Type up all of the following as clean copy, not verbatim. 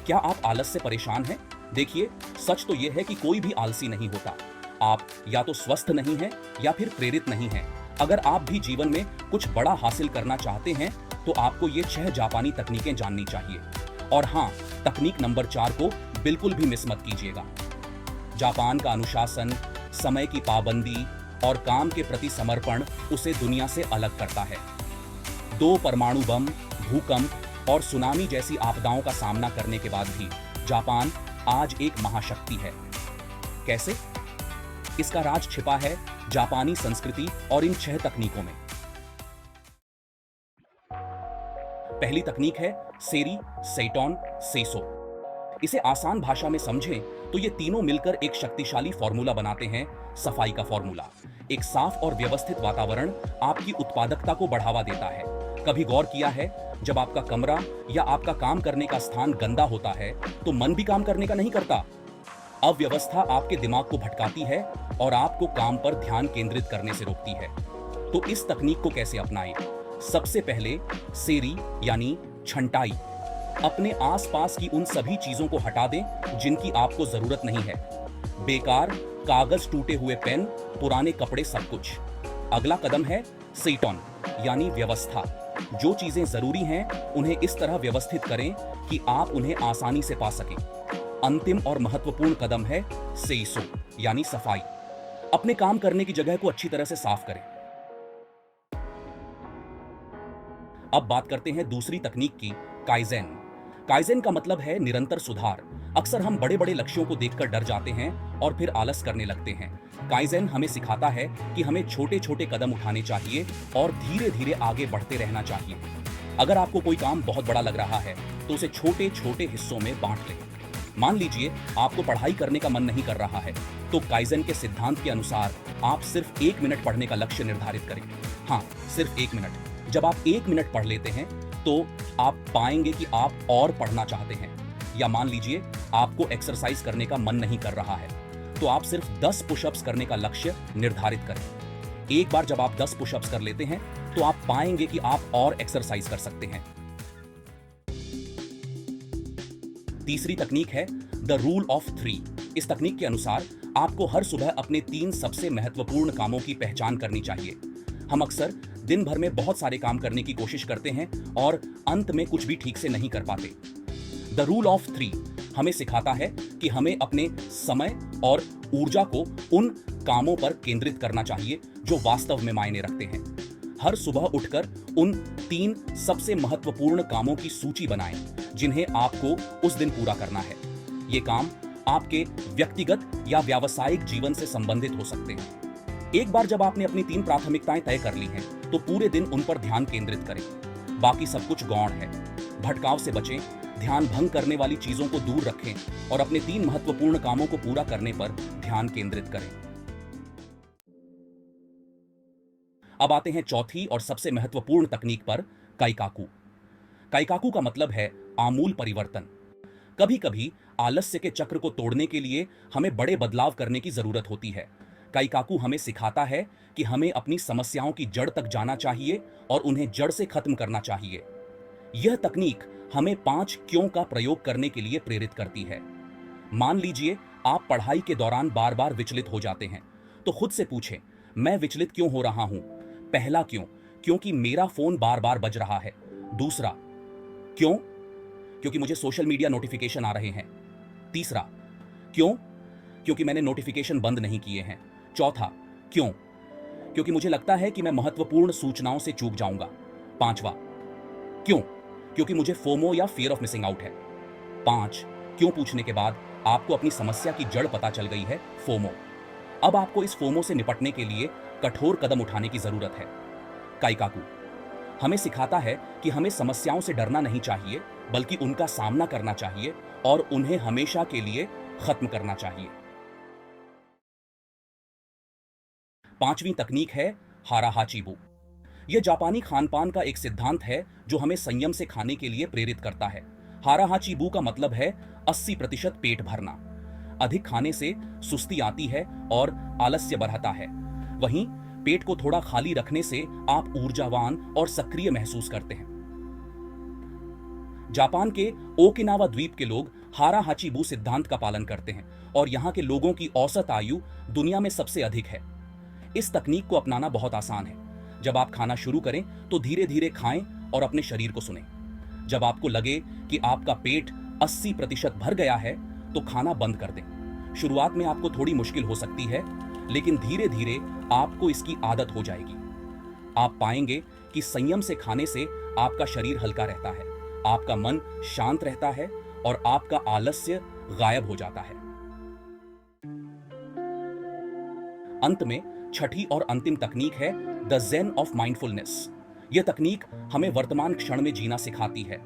क्या आप आलस से परेशान हैं? देखिए, सच तो यह है कि कोई भी आलसी नहीं होता। आप या तो स्वस्थ नहीं हैं या फिर प्रेरित नहीं हैं। अगर आप भी जीवन में कुछ बड़ा हासिल करना चाहते हैं, तो आपको ये 6 जापानी तकनीकें जाननी चाहिए। और हाँ, तकनीक नंबर 4 को बिल्कुल भी मिस मत कीजिएगा। जापान का अनुशासन, समय की पाबंदी और काम के प्रति समर्पण उसे दुनिया से अलग करता है। 2 परमाणु बम, भूकंप और सुनामी जैसी आपदाओं का सामना करने के बाद भी जापान आज एक महाशक्ति है। कैसे? इसका राज छिपा है जापानी संस्कृति और इन 6 तकनीकों में। पहली तकनीक है सेरी, सेटॉन, सेसो। इसे आसान भाषा में समझें तो ये तीनों मिलकर एक शक्तिशाली फॉर्मूला बनाते हैं, सफाई का फॉर्मूला। एक साफ और व्यवस्थित वातावरण आपकी उत्पादकता को बढ़ावा देता है। कभी गौर किया है, जब आपका कमरा या आपका काम करने का स्थान गंदा होता है तो मन भी काम करने का नहीं करता। अव्यवस्था आपके दिमाग को भटकाती है और आपको काम पर ध्यान केंद्रित करने से रोकती है। तो इस तकनीक को कैसे अपनाएं? सबसे पहले सेरी यानी छंटाई। अपने आसपास की उन सभी चीजों को हटा दें जिनकी आपको जरूरत नहीं है। बेकार कागज, टूटे हुए पेन, पुराने कपड़े, सब कुछ। अगला कदम है सेटॉन यानी व्यवस्था। जो चीजें जरूरी हैं उन्हें इस तरह व्यवस्थित करें कि आप उन्हें आसानी से पा सकें। अंतिम और महत्वपूर्ण कदम है सेइसो यानी सफाई। अपने काम करने की जगह को अच्छी तरह से साफ करें। अब बात करते हैं दूसरी तकनीक की, काइजेन। काइजेन का मतलब है निरंतर सुधार। अक्सर हम बड़े बड़े लक्ष्यों को देखकर डर जाते हैं और फिर आलस करने लगते हैं। काइजेन हमें सिखाता है कि हमें छोटे छोटे कदम उठाने चाहिए और धीरे धीरे आगे बढ़ते रहना चाहिए। अगर आपको कोई काम बहुत बड़ा लग रहा है तो उसे छोटे छोटे हिस्सों में बांट लें। मान लीजिए आपको पढ़ाई करने का मन नहीं कर रहा है, तो काइजेन के सिद्धांत के अनुसार आप सिर्फ 1 मिनट पढ़ने का लक्ष्य निर्धारित करें। हाँ, सिर्फ 1 मिनट। जब आप 1 मिनट पढ़ लेते हैं तो आप पाएंगे कि आप और पढ़ना चाहते हैं। या मान लीजिए आपको एक्सरसाइज करने का मन नहीं कर रहा है, तो आप सिर्फ 10 पुशअप्स करने का लक्ष्य निर्धारित करें। एक बार जब आप 10 पुशअप्स कर लेते हैं तो आप पाएंगे कि आप और एक्सरसाइज कर सकते हैं। तीसरी तकनीक है द रूल ऑफ 3। इस तकनीक के अनुसार आपको हर सुबह अपने 3 सबसे महत्वपूर्ण कामों की पहचान करनी चाहिए। हम अक्सर दिन भर में बहुत सारे काम करने की कोशिश करते हैं और अंत में कुछ भी ठीक से नहीं कर पाते। द रूल ऑफ 3 हमें सिखाता है कि हमें अपने समय और ऊर्जा को उन कामों पर केंद्रित करना चाहिए जो वास्तव में मायने रखते हैं। हर सुबह उठकर उन 3 सबसे महत्वपूर्ण कामों की सूची बनाएं जिन्हें आपको उस दिन पूरा करना है। ये काम आपके व्यक्तिगत या व्यावसायिक जीवन से संबंधित हो सकते हैं। एक बार जब आपने अपनी 3 प्राथमिकताएं तय कर ली हैं, तो पूरे दिन उन पर ध्यान केंद्रित करें। बाकी सब कुछ गौण है। भटकाव से बचें, ध्यान भंग करने वाली चीजों को दूर रखें और अपने 3 महत्वपूर्ण कामों को पूरा करने पर ध्यान केंद्रित करें। अब आते हैं चौथी और सबसे महत्वपूर्ण तकनीक पर, काइकाकू। काइकाकू का मतलब है आमूल परिवर्तन। कभी कभी आलस्य के चक्र को तोड़ने के लिए हमें बड़े बदलाव करने की जरूरत होती है। काइकाकू हमें सिखाता है कि हमें अपनी समस्याओं की जड़ तक जाना चाहिए और उन्हें जड़ से खत्म करना चाहिए। यह तकनीक हमें 5 क्यों का प्रयोग करने के लिए प्रेरित करती है। मान लीजिए आप पढ़ाई के दौरान बार बार विचलित हो जाते हैं, तो खुद से पूछें, मैं विचलित क्यों हो रहा हूं? पहला क्यों, क्योंकि मेरा फोन बार बार बज रहा है। दूसरा क्यों, क्योंकि मुझे सोशल मीडिया नोटिफिकेशन आ रहे हैं। तीसरा क्यों, क्योंकि मैंने नोटिफिकेशन बंद नहीं किए हैं। चौथा क्यों, क्योंकि मुझे लगता है कि मैं महत्वपूर्ण सूचनाओं से चूक जाऊंगा। पांचवा क्यों, क्योंकि मुझे फोमो या फियर ऑफ मिसिंग आउट है। 5 क्यों पूछने के बाद आपको अपनी समस्या की जड़ पता चल गई है, फोमो। अब आपको इस फोमो से निपटने के लिए कठोर कदम उठाने की जरूरत है। काइकाकू हमें सिखाता है कि हमें समस्याओं से डरना नहीं चाहिए, बल्कि उनका सामना करना चाहिए और उन्हें हमेशा के लिए खत्म करना चाहिए। 5वीं तकनीक है हारा हाचीबू। यह जापानी खानपान का एक सिद्धांत है जो हमें संयम से खाने के लिए प्रेरित करता है। हारा हाचीबू का मतलब है 80% पेट भरना। अधिक खाने से सुस्ती आती है और आलस्य बढ़ता है। वहीं पेट को थोड़ा खाली रखने से आप ऊर्जावान और सक्रिय महसूस करते हैं। जापान के ओकिनावा द्वीप के लोग हारा हाचिबू सिद्धांत का पालन करते हैं और यहाँ के लोगों की औसत आयु दुनिया में सबसे अधिक है। इस तकनीक को अपनाना बहुत आसान है। जब आप खाना शुरू करें तो धीरे धीरे खाएं और अपने शरीर को सुनें। जब आपको लगे कि आपका पेट 80% भर गया है तो खाना बंद कर दें। शुरुआत में आपको थोड़ी मुश्किल हो सकती है, लेकिन धीरे धीरे आपको इसकी आदत हो जाएगी। आप पाएंगे कि संयम से खाने से आपका शरीर हल्का रहता है, आपका मन शांत रहता है और आपका आलस्य गायब हो जाता है। अंत में छठी और अंतिम तकनीक है द ज़ेन ऑफ माइंडफुलनेस। यह तकनीक हमें वर्तमान क्षण में जीना सिखाती है।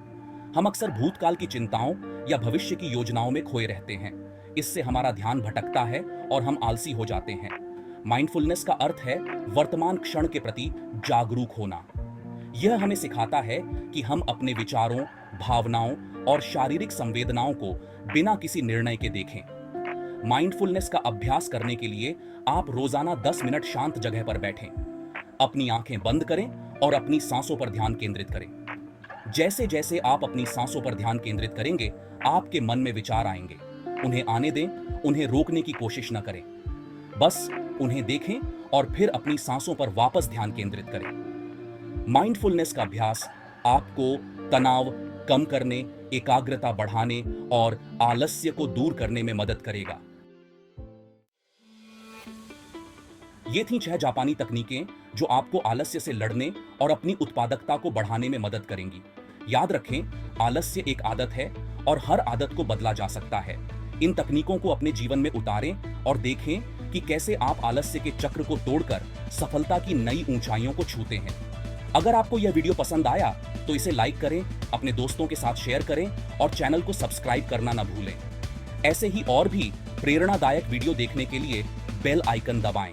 हम अक्सर भूतकाल की चिंताओं या भविष्य की योजनाओं में खोए रहते हैं। इससे हमारा ध्यान भटकता है और हम आलसी हो जाते हैं। माइंडफुलनेस का अर्थ है वर्तमान क्षण के प्रति जागरूक होना। यह हमें सिखाता है कि हम अपने विचारों, भावनाओं और शारीरिक संवेदनाओं को बिना किसी निर्णय के देखें। माइंडफुलनेस का अभ्यास करने के लिए आप रोजाना 10 मिनट शांत जगह पर बैठें, अपनी आंखें बंद करें और अपनी सांसों पर ध्यान केंद्रित करें। जैसे जैसे आप अपनी सांसों पर ध्यान केंद्रित करेंगे, आपके मन में विचार आएंगे। उन्हें आने दें, उन्हें रोकने की कोशिश न करें। बस उन्हें देखें और फिर अपनी सांसों पर वापस ध्यान केंद्रित करें। माइंडफुलनेस का अभ्यास आपको तनाव कम करने, एकाग्रता बढ़ाने और आलस्य को दूर करने में मदद करेगा। ये थीं 6 जापानी तकनीकें जो आपको आलस्य से लड़ने और अपनी उत्पादकता को बढ़ाने में मदद करेंगी। याद रखें, आलस्य एक आदत है और हर आदत को बदला जा सकता है। इन तकनीकों को अपने जीवन में उतारें और देखें कि कैसे आप आलस्य के चक्र को तोड़कर सफलता की नई ऊंचाइयों को छूते हैं। अगर आपको यह वीडियो पसंद आया तो इसे लाइक करें, अपने दोस्तों के साथ शेयर करें और चैनल को सब्सक्राइब करना न भूलें। ऐसे ही और भी प्रेरणादायक वीडियो देखने के लिए बेल आइकन दबाएं।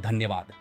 धन्यवाद।